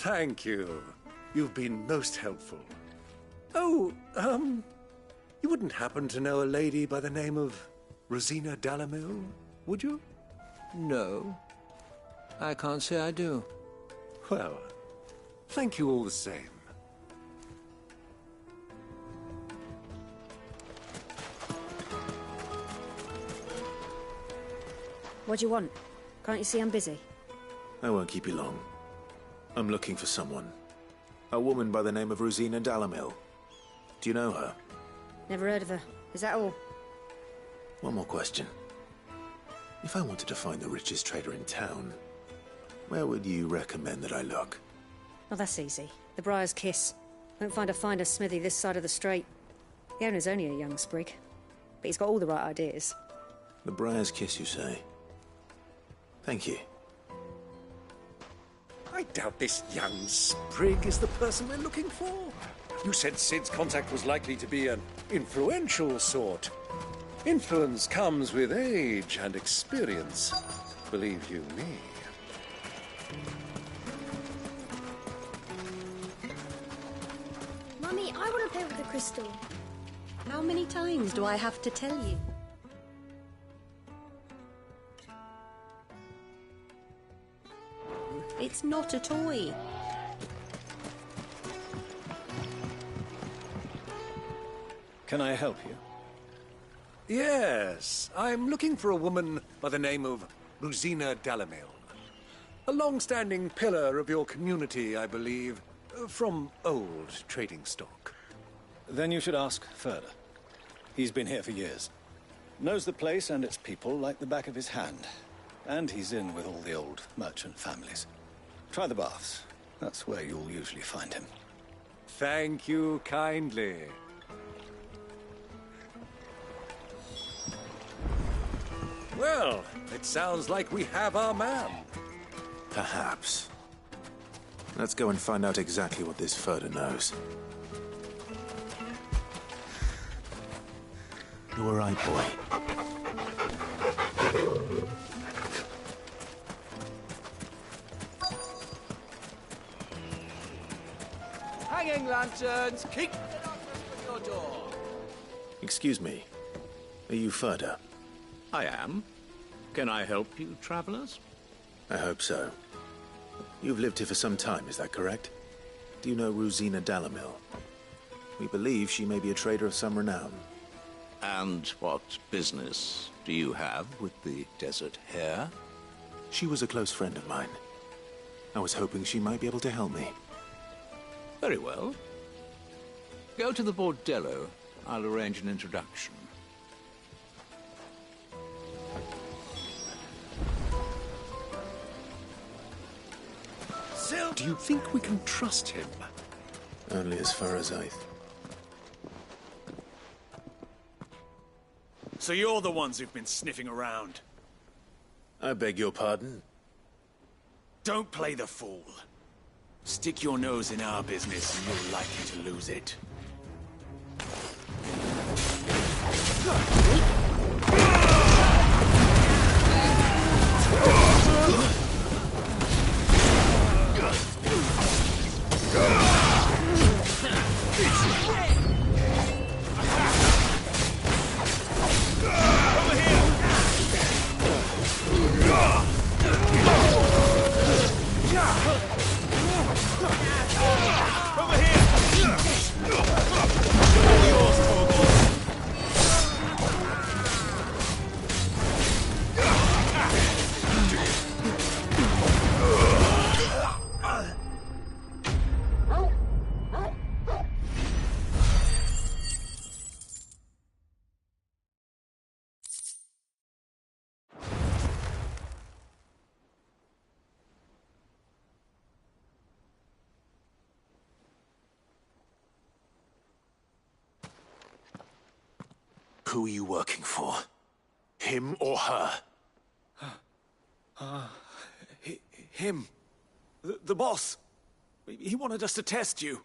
Thank you. You've been most helpful. Oh, you wouldn't happen to know a lady by the name of Rosina Dalamil, would you? No. I can't say I do. Well, thank you all the same. What do you want? Can't you see I'm busy? I won't keep you long. I'm looking for someone. A woman by the name of Rosina Dalamil. Do you know her? Never heard of her. Is that all? One more question. If I wanted to find the richest trader in town, where would you recommend that I look? Oh, that's easy. The Briar's Kiss. Won't find a finer smithy this side of the strait. The owner's only a young sprig, but he's got all the right ideas. The Briar's Kiss, you say? Thank you. I doubt this young sprig is the person we're looking for. You said Sid's contact was likely to be an influential sort. Influence comes with age and experience, believe you me. Mummy, I want to play with the crystal. How many times do I have to tell you? It's not a toy. Can I help you? Yes, I'm looking for a woman by the name of Rosina Dalamil. A long-standing pillar of your community, I believe, from old trading stock. Then you should ask Further. He's been here for years. Knows the place and its people like the back of his hand. And he's in with all the old merchant families. Try the baths. That's where you'll usually find him. Thank you kindly. Well, it sounds like we have our man. Perhaps. Let's go and find out exactly what this Further knows. You all right, boy? Hanging lanterns, keep it up at your door. Excuse me. Are you Further? I am. Can I help you, travelers? I hope so. You've lived here for some time, is that correct? Do you know Rosina Dalamil? We believe she may be a trader of some renown. And what business do you have with the desert hare? She was a close friend of mine. I was hoping she might be able to help me. Very well. Go to the bordello. I'll arrange an introduction. Do you think we can trust him? Only as far as So you're the ones who've been sniffing around. I beg your pardon? Don't play the fool. Stick your nose in our business and you're likely to lose it. Who are you working for? Him or her? Him. The boss. He wanted us to test you.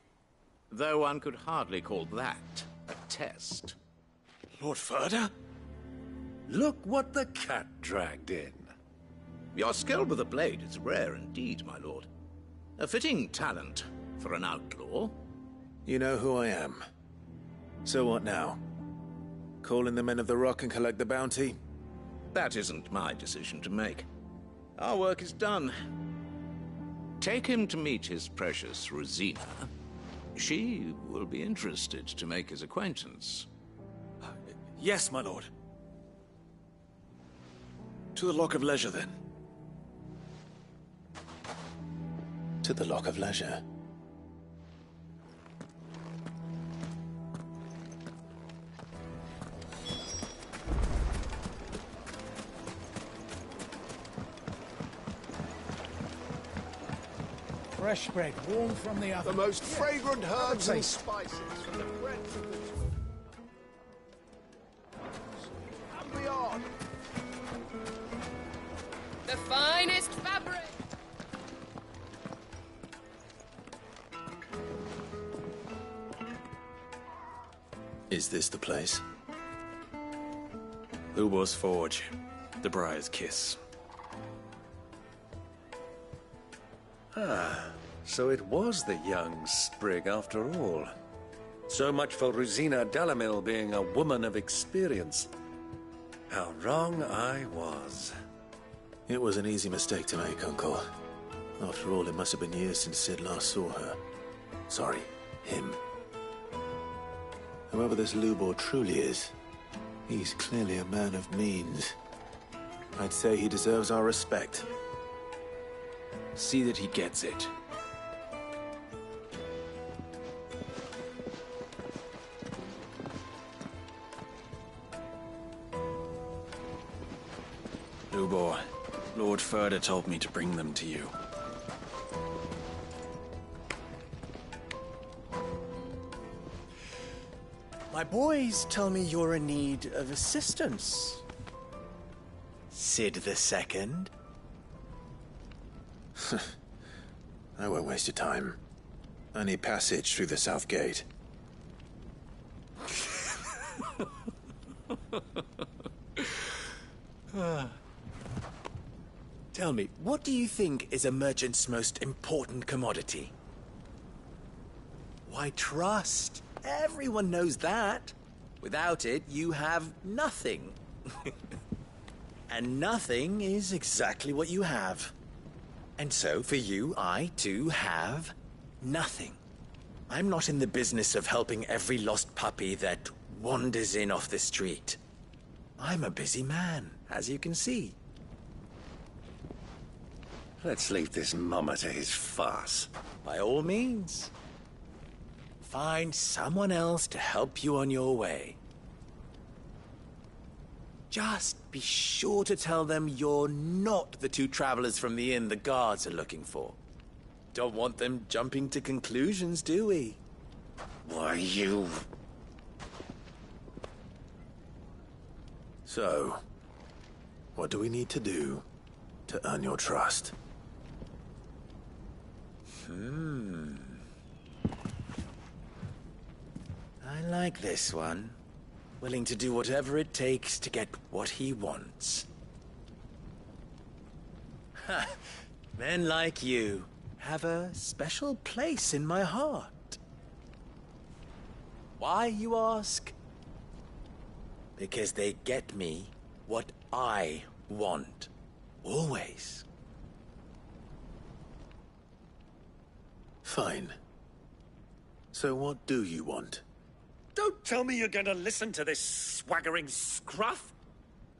Though one could hardly call that a test. Lord Further? Look what the cat dragged in. Your skill with the blade is rare indeed, my lord. A fitting talent for an outlaw. You know who I am. So what now? Call in the Men of the Rock and collect the bounty? That isn't my decision to make. Our work is done. Take him to meet his precious Rosina. She will be interested to make his acquaintance. Yes, my lord. To the Lock of Leisure, then. To the Lock of Leisure. Fresh bread, warm from the oven. The most fragrant herbs and spices from the breadth of the tree. And beyond. The finest fabric! Is this the place? Lubor's Forge. The Briar's Kiss. So it was the young sprig after all. So much for Rosina Dalamil being a woman of experience. How wrong I was. It was an easy mistake to make, Uncle. After all, it must have been years since Sid last saw her. Sorry, him. Whoever this Lubor truly is, he's clearly a man of means. I'd say he deserves our respect. See that he gets it. Lubor, Lord Furder told me to bring them to you. My boys tell me you're in need of assistance. Sid the Second? I won't waste your time. I need passage through the south gate. Tell me, what do you think is a merchant's most important commodity? Why, trust. Everyone knows that. Without it, you have nothing. And nothing is exactly what you have. And so, for you, I, too, have nothing. I'm not in the business of helping every lost puppy that wanders in off the street. I'm a busy man, as you can see. Let's leave this mummer to his farce. By all means. Find someone else to help you on your way. Just be sure to tell them you're not the two travelers from the inn the guards are looking for. Don't want them jumping to conclusions, do we? Why, you... So, what do we need to do to earn your trust? I like this one. Willing to do whatever it takes to get what he wants. Ha! Men like you have a special place in my heart. Why, you ask? Because they get me what I want. Always. Fine. So what do you want? Don't tell me you're going to listen to this swaggering scruff!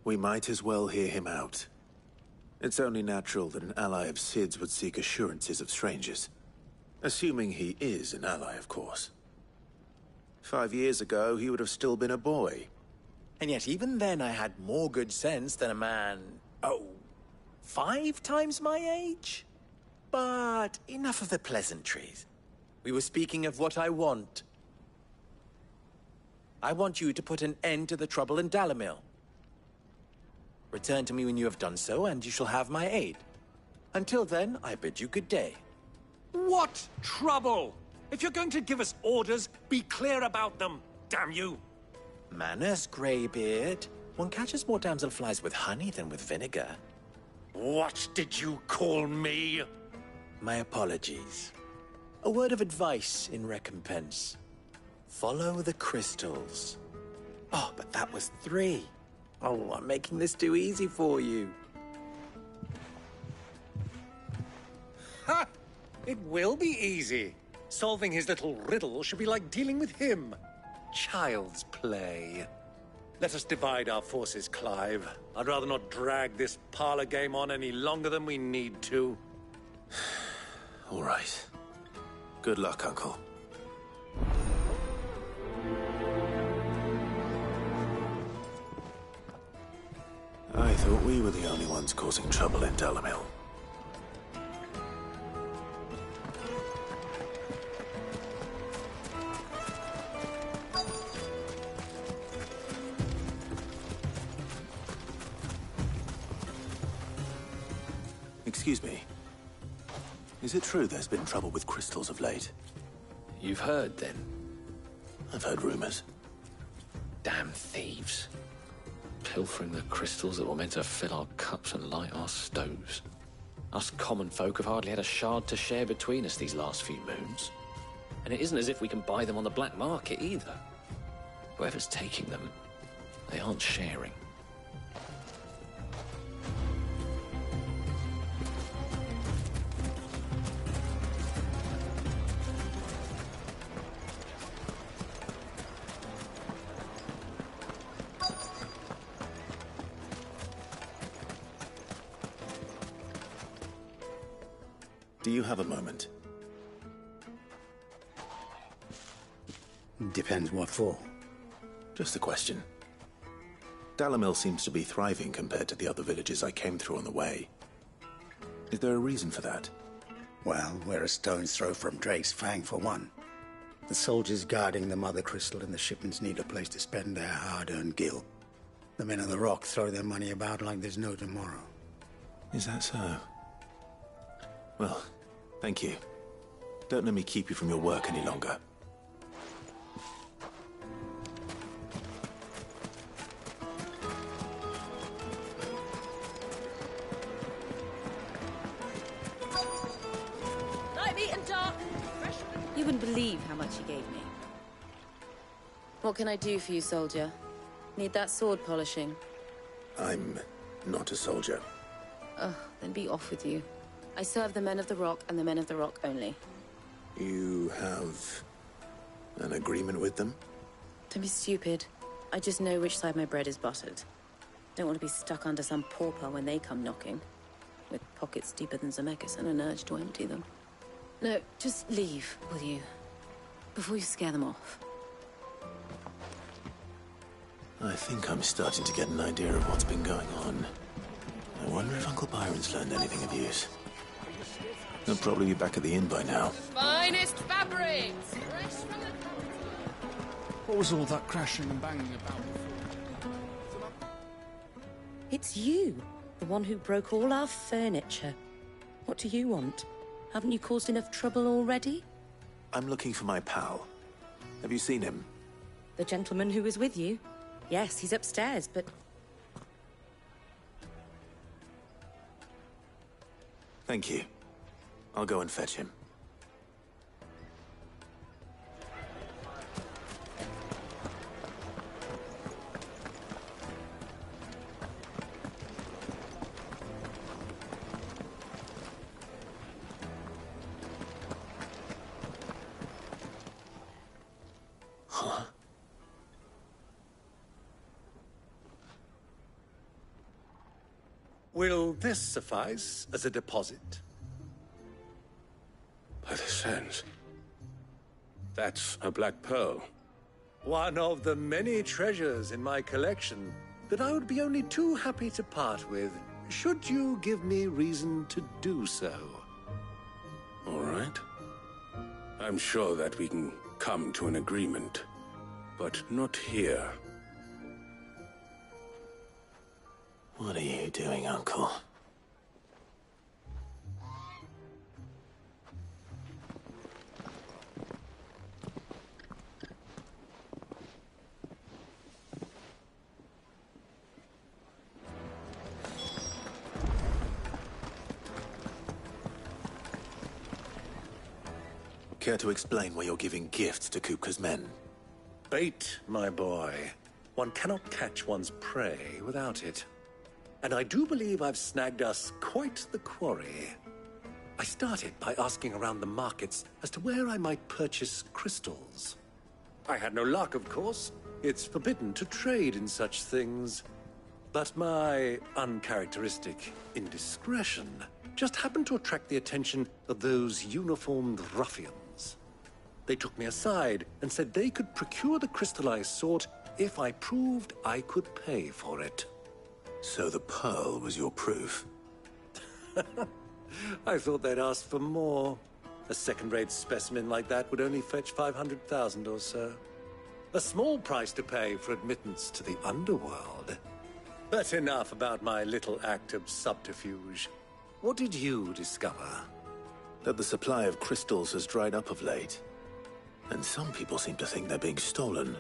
We might as well hear him out. It's only natural that an ally of Sid's would seek assurances of strangers. Assuming he is an ally, of course. 5 years ago, he would have still been a boy. And yet even then I had more good sense than a man, 5 times my age? But enough of the pleasantries. We were speaking of what I want. I want you to put an end to the trouble in Dalamil. Return to me when you have done so, and you shall have my aid. Until then, I bid you good day. What trouble? If you're going to give us orders, be clear about them, damn you! Manners, Greybeard. One catches more damselflies with honey than with vinegar. What did you call me? My apologies. A word of advice in recompense. Follow the crystals. Oh, but that was 3. Oh, I'm making this too easy for you. Ha! It will be easy. Solving his little riddle should be like dealing with him. Child's play. Let us divide our forces, Clive. I'd rather not drag this parlor game on any longer than we need to. All right. Good luck, Uncle. I thought we were the only ones causing trouble in Dalamil. Excuse me. Is it true there's been trouble with crystals of late? You've heard, then? I've heard rumors. Damn thieves. Pilfering the crystals that were meant to fill our cups and light our stoves. Us common folk have hardly had a shard to share between us these last few moons. And it isn't as if we can buy them on the black market either. Whoever's taking them, they aren't sharing. Do you have a moment? Depends what for. Just a question. Dalamil seems to be thriving compared to the other villages I came through on the way. Is there a reason for that? Well, we're a stone's throw from Drake's Fang, for one. The soldiers guarding the Mother Crystal and the shipments need a place to spend their hard-earned gil. The men of the Rock throw their money about like there's no tomorrow. Is that so? Well, thank you. Don't let me keep you from your work any longer. Light meat and dark. Fresh. You wouldn't believe how much he gave me. What can I do for you, soldier? Need that sword polishing? I'm not a soldier. Ugh, then be off with you. I serve the men of the Rock and the men of the Rock only. You have an agreement with them? Don't be stupid. I just know which side my bread is buttered. Don't want to be stuck under some pauper when they come knocking. With pockets deeper than Zemeckis and an urge to empty them. No, just leave, will you? Before you scare them off. I think I'm starting to get an idea of what's been going on. I wonder if Uncle Byron's learned anything of use. He'll probably be back at the inn by now. Finest fabrics. Fresh from the... What was all that crashing and banging about? It's you, the one who broke all our furniture. What do you want? Haven't you caused enough trouble already? I'm looking for my pal. Have you seen him? The gentleman who was with you? Yes, he's upstairs, but... Thank you. I'll go and fetch him. Huh? Will this suffice as a deposit? By the sands. That's a black pearl. One of the many treasures in my collection that I would be only too happy to part with, should you give me reason to do so. All right. I'm sure that we can come to an agreement, but not here. What are you doing, Uncle? Care to explain why you're giving gifts to Kupka's men? Bait, my boy. One cannot catch one's prey without it. And I do believe I've snagged us quite the quarry. I started by asking around the markets as to where I might purchase crystals. I had no luck, of course. It's forbidden to trade in such things. But my uncharacteristic indiscretion just happened to attract the attention of those uniformed ruffians. They took me aside and said they could procure the crystal I sought if I proved I could pay for it. So the pearl was your proof? I thought they'd ask for more. A second-rate specimen like that would only fetch 500,000 or so. A small price to pay for admittance to the underworld. But enough about my little act of subterfuge. What did you discover? That the supply of crystals has dried up of late. And some people seem to think they're being stolen.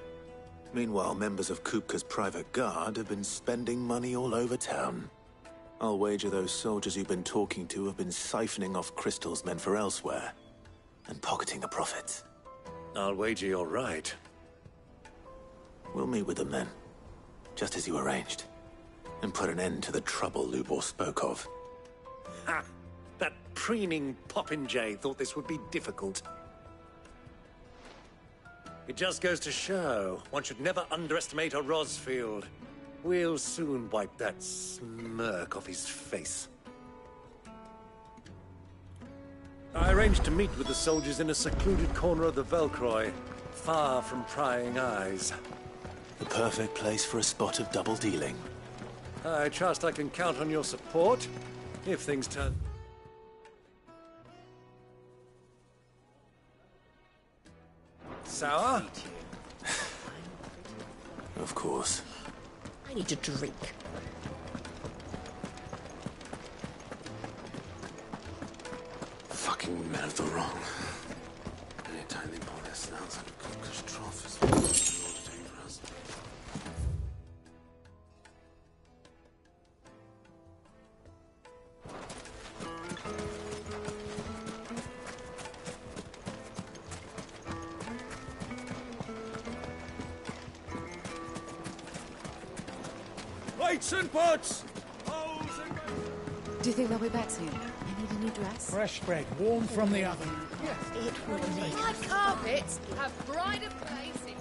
Meanwhile, members of Kupka's private guard have been spending money all over town. I'll wager those soldiers you've been talking to have been siphoning off crystals meant for elsewhere, and pocketing the profits. I'll wager you're right. We'll meet with them then, just as you arranged, and put an end to the trouble Lubor spoke of. Ha! That preening popinjay thought this would be difficult. It just goes to show, one should never underestimate a Rosfield. We'll soon wipe that smirk off his face. I arranged to meet with the soldiers in a secluded corner of the Velcroy, far from prying eyes. The perfect place for a spot of double dealing. I trust I can count on your support, if things turn... Sour? Of course. I need a drink. Fucking men of the wrong. Anytime they pull their snouts out of Kupka's trough is more to take for us. Weights and pots! Do you think they'll be back soon? I need a new dress. Fresh bread, warm from the oven. It would make My carpets have pride of place in...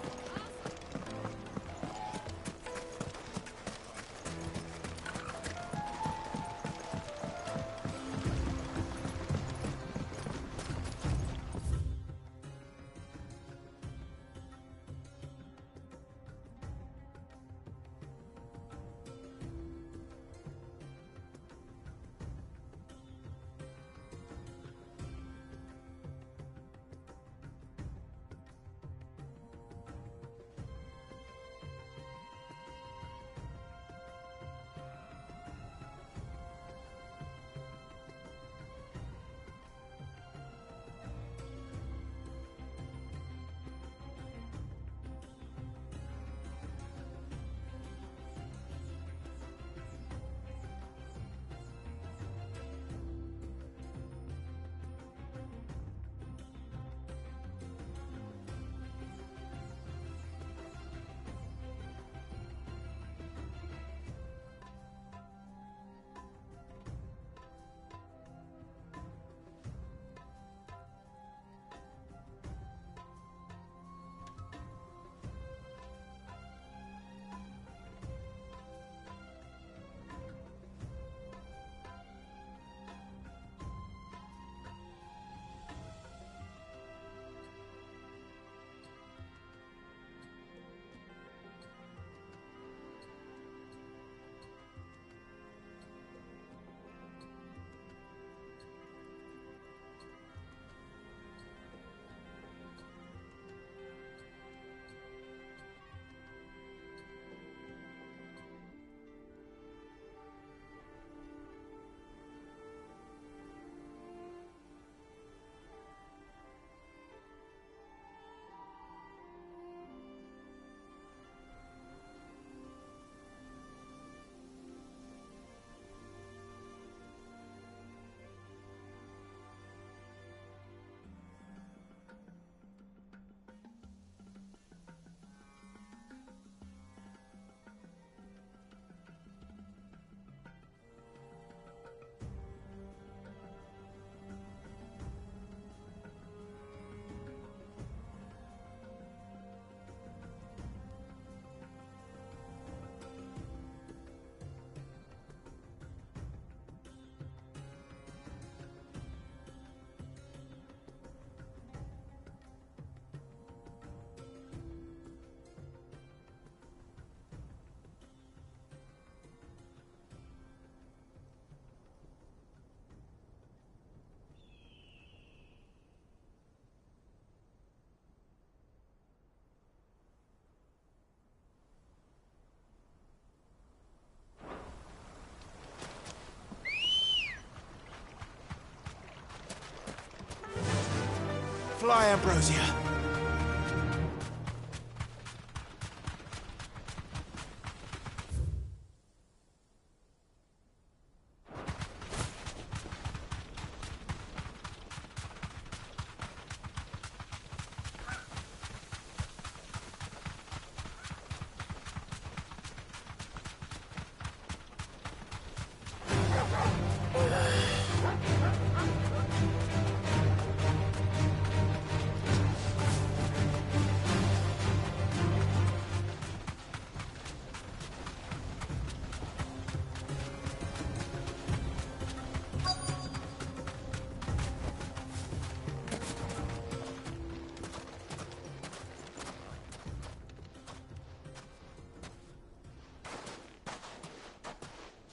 Fly, Ambrosia.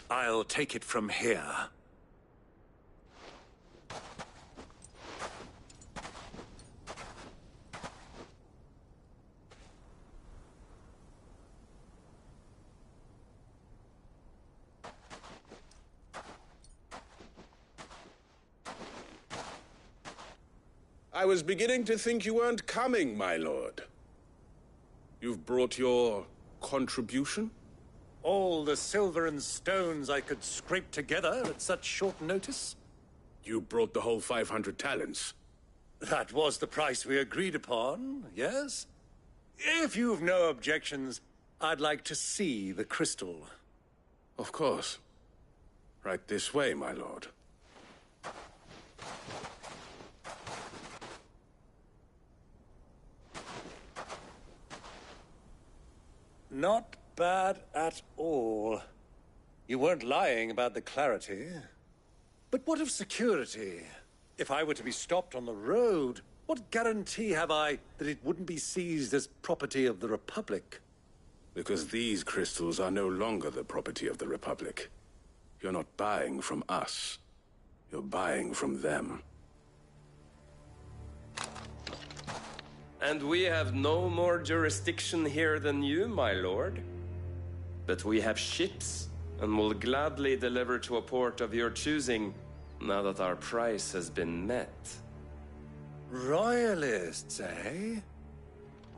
I'll take it from here. I was beginning to think you weren't coming, my lord. You've brought your contribution? All the silver and stones I could scrape together at such short notice? You brought the whole 500 talents. That was the price we agreed upon, yes? If you've no objections, I'd like to see the crystal. Of course. Right this way, my lord. Not bad at all. You weren't lying about the clarity. But what of security? If I were to be stopped on the road, what guarantee have I that it wouldn't be seized as property of the Republic? Because these crystals are no longer the property of the Republic. You're not buying from us. You're buying from them. And we have no more jurisdiction here than you, my lord. But we have ships, and will gladly deliver to a port of your choosing, now that our price has been met. Royalists, eh?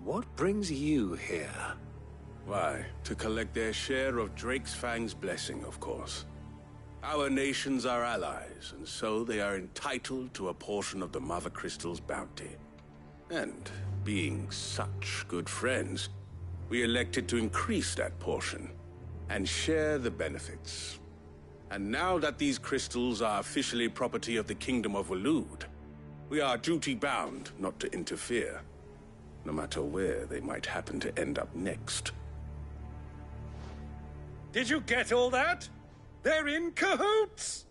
What brings you here? Why, to collect their share of Drake's Fang's blessing, of course. Our nations are allies, and so they are entitled to a portion of the Mother Crystal's bounty. And, being such good friends, we elected to increase that portion and share the benefits. And now that these crystals are officially property of the Kingdom of Waloed, we are duty-bound not to interfere, no matter where they might happen to end up next. Did you get all that? They're in cahoots!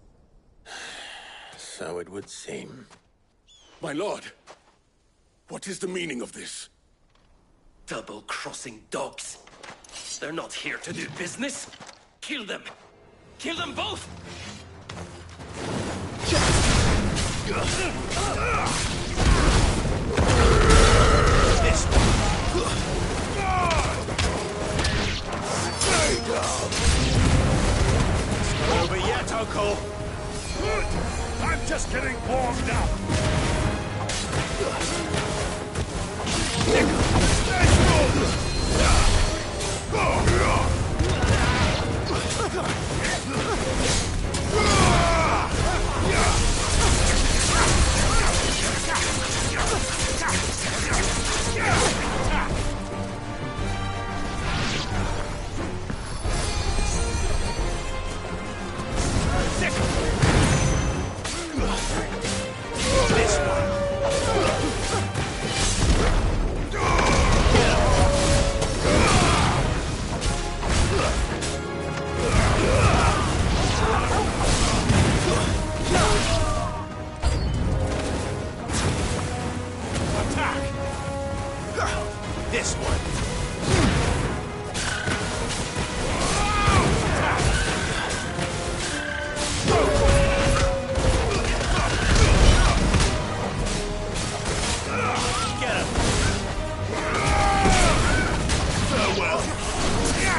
So it would seem. My lord, what is the meaning of this? Double-crossing dogs. They're not here to do business. Kill them. Kill them both! This one. Over yet, Uncle. I'm just getting warmed up. This one. This one. Get him. Farewell.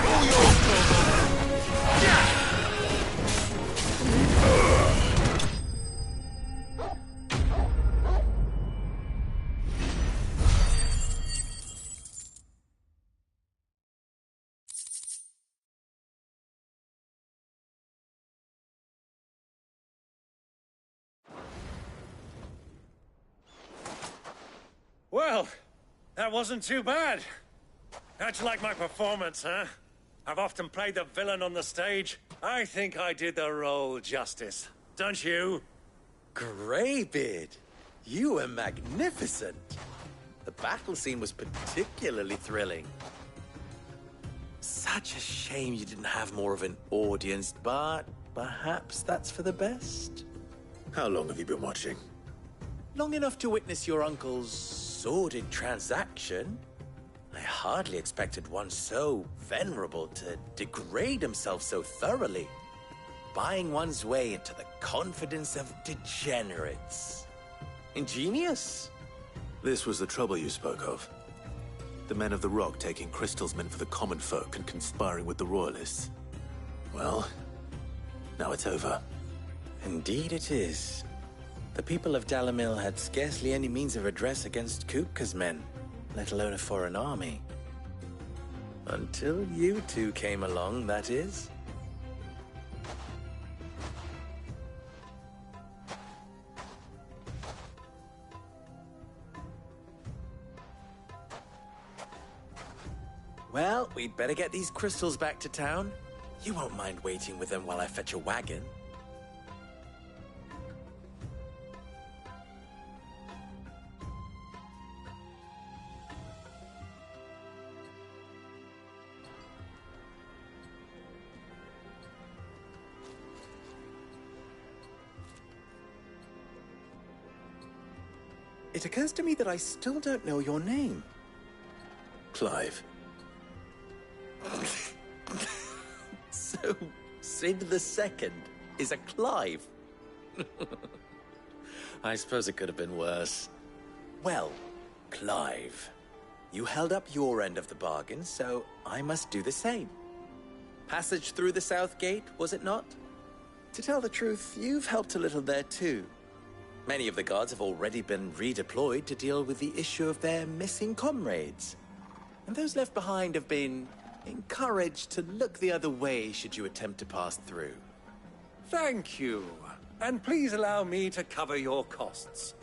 All yours, Well, that wasn't too bad. How'd you like my performance, huh? I've often played the villain on the stage. I think I did the role justice. Don't you? Greybeard, you were magnificent. The battle scene was particularly thrilling. Such a shame you didn't have more of an audience, but perhaps that's for the best. How long have you been watching? Long enough to witness your uncle's sordid transaction. I hardly expected one so venerable to degrade himself so thoroughly. Buying one's way into the confidence of degenerates. Ingenious. This was the trouble you spoke of. The men of the Rock taking Crystal's men for the common folk and conspiring with the Royalists. Well, now it's over. Indeed it is. The people of Dalamil had scarcely any means of redress against Kupka's men, let alone a foreign army. Until you two came along, that is. Well, we'd better get these crystals back to town. You won't mind waiting with them while I fetch a wagon. It occurs to me that I still don't know your name. Clive. So, Sid the Second is a Clive? I suppose it could have been worse. Well, Clive, you held up your end of the bargain, so I must do the same. Passage through the South Gate, was it not? To tell the truth, you've helped a little there too. Many of the guards have already been redeployed to deal with the issue of their missing comrades. And those left behind have been encouraged to look the other way should you attempt to pass through. Thank you. And please allow me to cover your costs.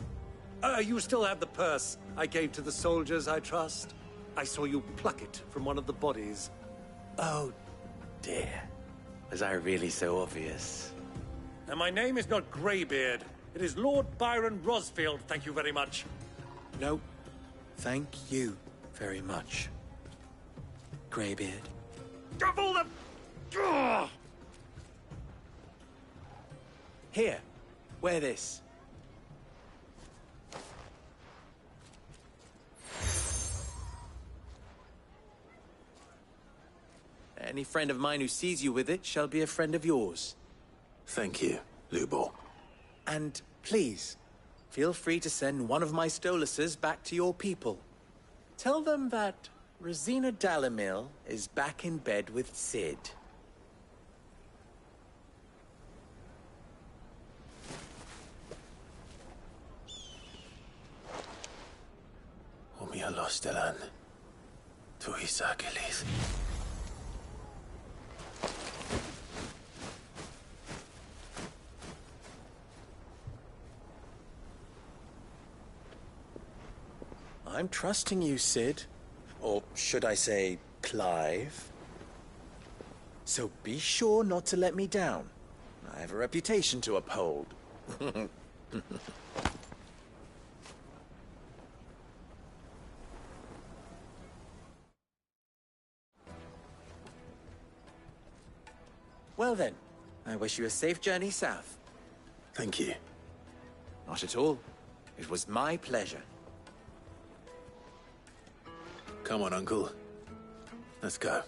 You still have the purse I gave to the soldiers, I trust? I saw you pluck it from one of the bodies. Oh, dear. Was I really so obvious? And my name is not Greybeard. It is Lord Byron Rosfield, thank you very much. No, thank you very much, Greybeard. Of all the... Ugh! Here, wear this. Any friend of mine who sees you with it shall be a friend of yours. Thank you, Lubor. And please, feel free to send one of my Stoluses back to your people. Tell them that Rosina Dalamil is back in bed with Sid. Umialos Delan. Tuisa Gelith. I'm trusting you, Sid. Or should I say, Clive. So be sure not to let me down. I have a reputation to uphold. Well then, I wish you a safe journey south. Thank you. Not at all. It was my pleasure. Come on, Uncle. Let's go.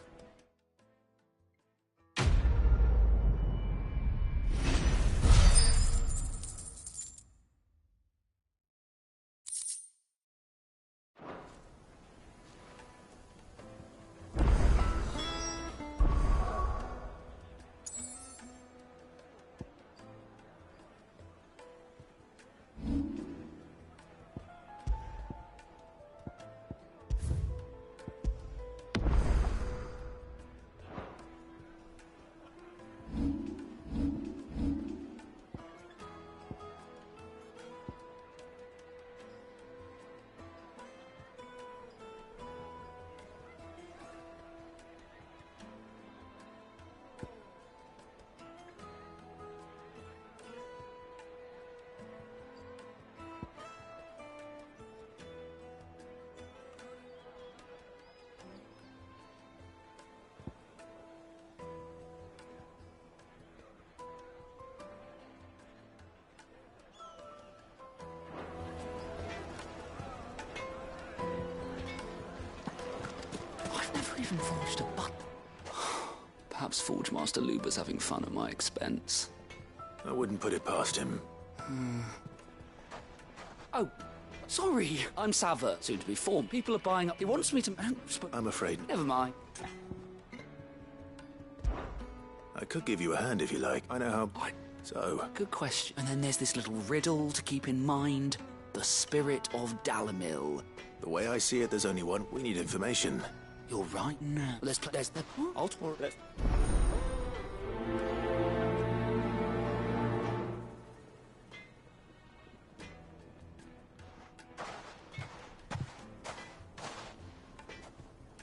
never even forged a button. Perhaps Forge Master Luber's having fun at my expense. I wouldn't put it past him. Oh, sorry. I'm Sava, soon to be formed. People are buying up. He wants me to... I'm afraid. Never mind. I could give you a hand if you like. I know how... So... Good question. And then there's this little riddle to keep in mind. The spirit of Dalamil. The way I see it, there's only one. We need information. You're right. No. There's the... I'll talk.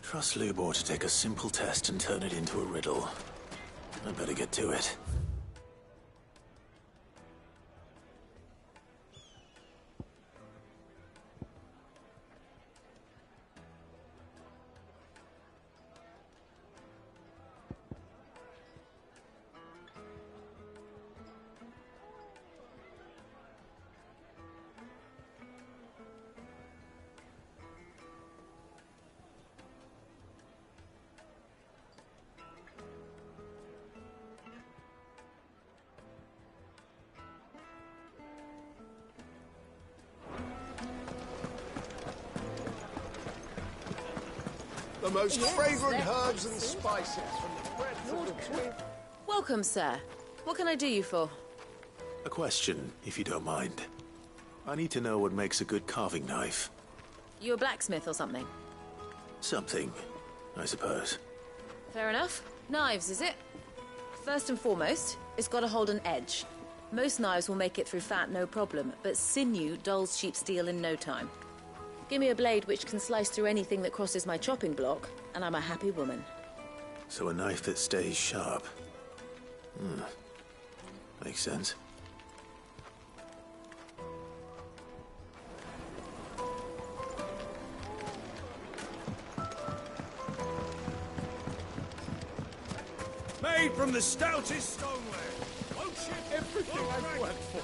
Trust Lubor to take a simple test and turn it into a riddle. I better get to it. The most fragrant herbs and spices from the breadth of the twin. Welcome, sir. What can I do you for? A question, if you don't mind. I need to know what makes a good carving knife. You a blacksmith or something? Something, I suppose. Fair enough. Knives, is it? First and foremost, it's got to hold an edge. Most knives will make it through fat, no problem, but sinew dulls cheap steel in no time. Give me a blade which can slice through anything that crosses my chopping block, and I'm a happy woman. So a knife that stays sharp. Makes sense. Made from the stoutest stoneware. Won't you? Everything I've worked for.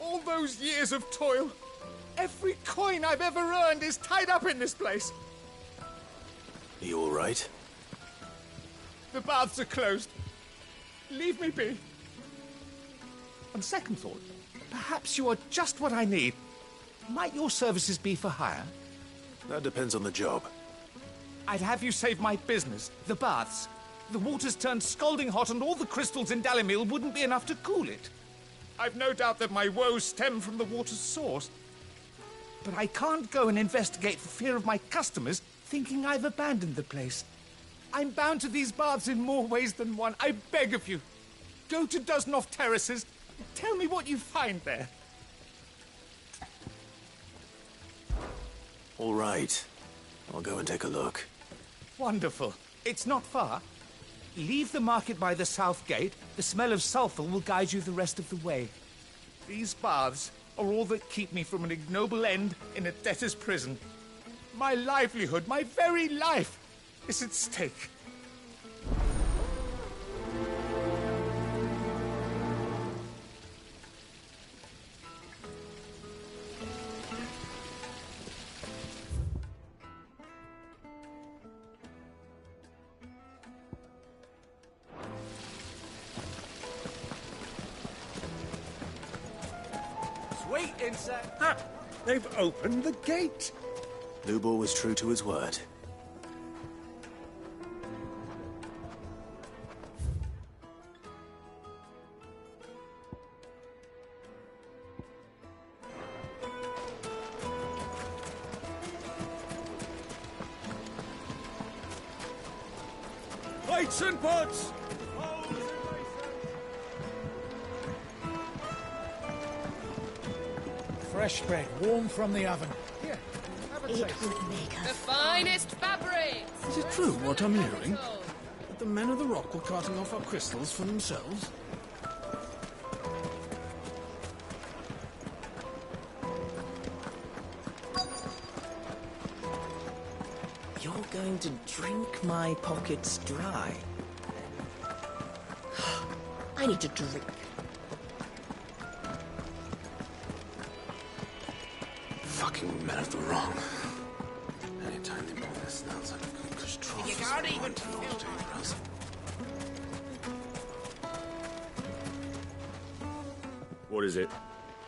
All those years of toil. Every coin I've ever earned is tied up in this place. Are you all right? The baths are closed. Leave me be. On second thought, perhaps you are just what I need. Might your services be for hire? That depends on the job. I'd have you save my business, the baths. The water's turned scalding hot and all the crystals in Dalamil wouldn't be enough to cool it. I've no doubt that my woes stem from the water's source. But I can't go and investigate for fear of my customers thinking I've abandoned the place. I'm bound to these baths in more ways than one. I beg of you, go to Dusnoff Terraces. Tell me what you find there. All right. I'll go and take a look. Wonderful. It's not far. Leave the market by the south gate. The smell of sulphur will guide you the rest of the way. These baths are all that keep me from an ignoble end in a debtor's prison. My livelihood, my very life, is at stake. Sweet insect! Ah, they've opened the gate! Lubor was true to his word. Plates and pots! Fresh bread, warm from the oven. Here, have a taste. The finest fabrics! Is it true what I'm hearing? That the men of the rock were carting off our crystals for themselves? You're going to drink my pockets dry. I need to drink. Fucking men of the wrong. Anytime they pull their snouts out of control. can't even kill us. What is it?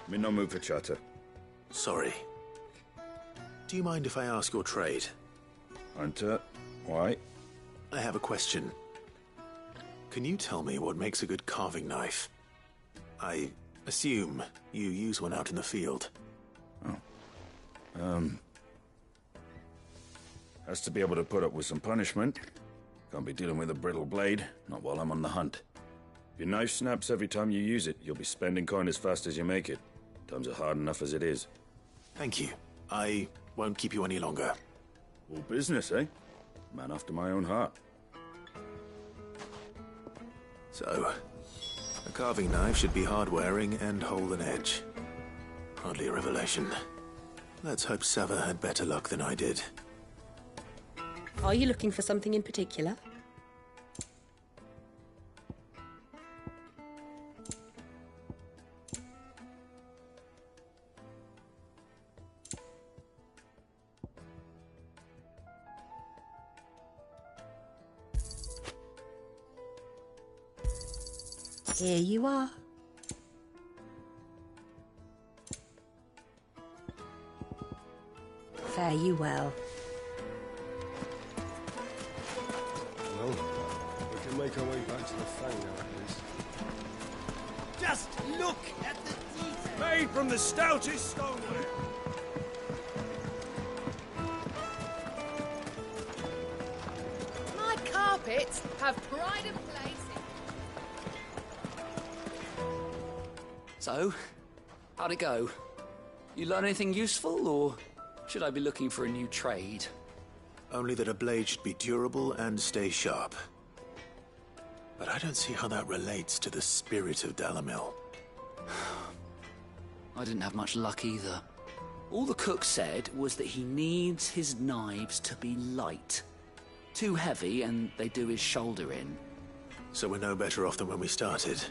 I'm in no mood for chatter. Sorry. Do you mind if I ask your trade? Hunter, why? I have a question. Can you tell me what makes a good carving knife? I assume you use one out in the field. Has to be able to put up with some punishment. Can't be dealing with a brittle blade, not while I'm on the hunt. If your knife snaps every time you use it, you'll be spending coin as fast as you make it. Times are hard enough as it is. Thank you. I won't keep you any longer. All business, eh? Man after my own heart. So, a carving knife should be hard-wearing and hold an edge. Hardly a revelation. Let's hope Sava had better luck than I did. Are you looking for something in particular? Here you are. Fare you well. Well, we can make our way back to the Fang now, at least. Just look at the detail! Made from the stoutest stoneware! My carpets have pride of place. So, how'd it go? You learn anything useful, or should I be looking for a new trade? Only that a blade should be durable and stay sharp. But I don't see how that relates to the spirit of Dalamil. I didn't have much luck either. All the cook said was that he needs his knives to be light. Too heavy and they do his shoulder in. So we're no better off than when we started.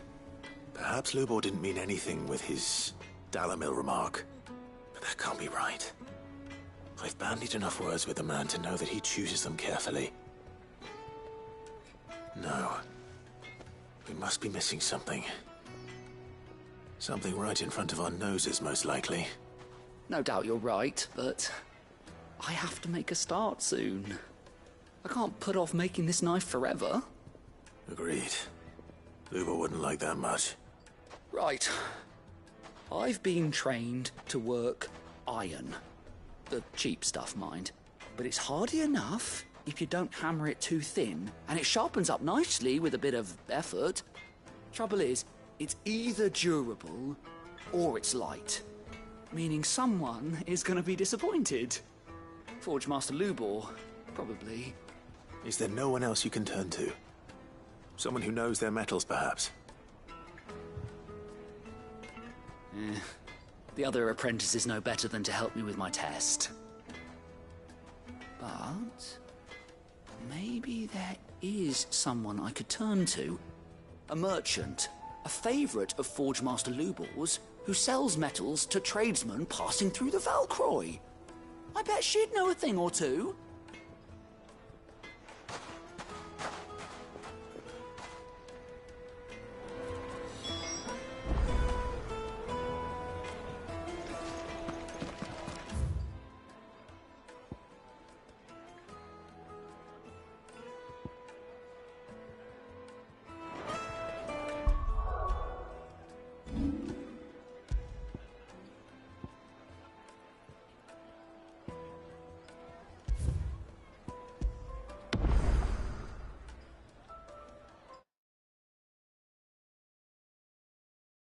Perhaps Lubor didn't mean anything with his Dalamil remark. But that can't be right. I've bandied enough words with the man to know that he chooses them carefully. No. We must be missing something. Something right in front of our noses, most likely. No doubt you're right, but I have to make a start soon. I can't put off making this knife forever. Agreed. Lubor wouldn't like that much. Right. I've been trained to work iron. The cheap stuff, mind. But it's hardy enough if you don't hammer it too thin, and it sharpens up nicely with a bit of effort. Trouble is, it's either durable or it's light. Meaning someone is going to be disappointed. Forge Master Lubor, probably. Is there no one else you can turn to? Someone who knows their metals, perhaps? The other apprentices know better than to help me with my test. But maybe there is someone I could turn to. A merchant, a favourite of Forge Master Lubor's, who sells metals to tradesmen passing through the Valcroy. I bet she'd know a thing or two.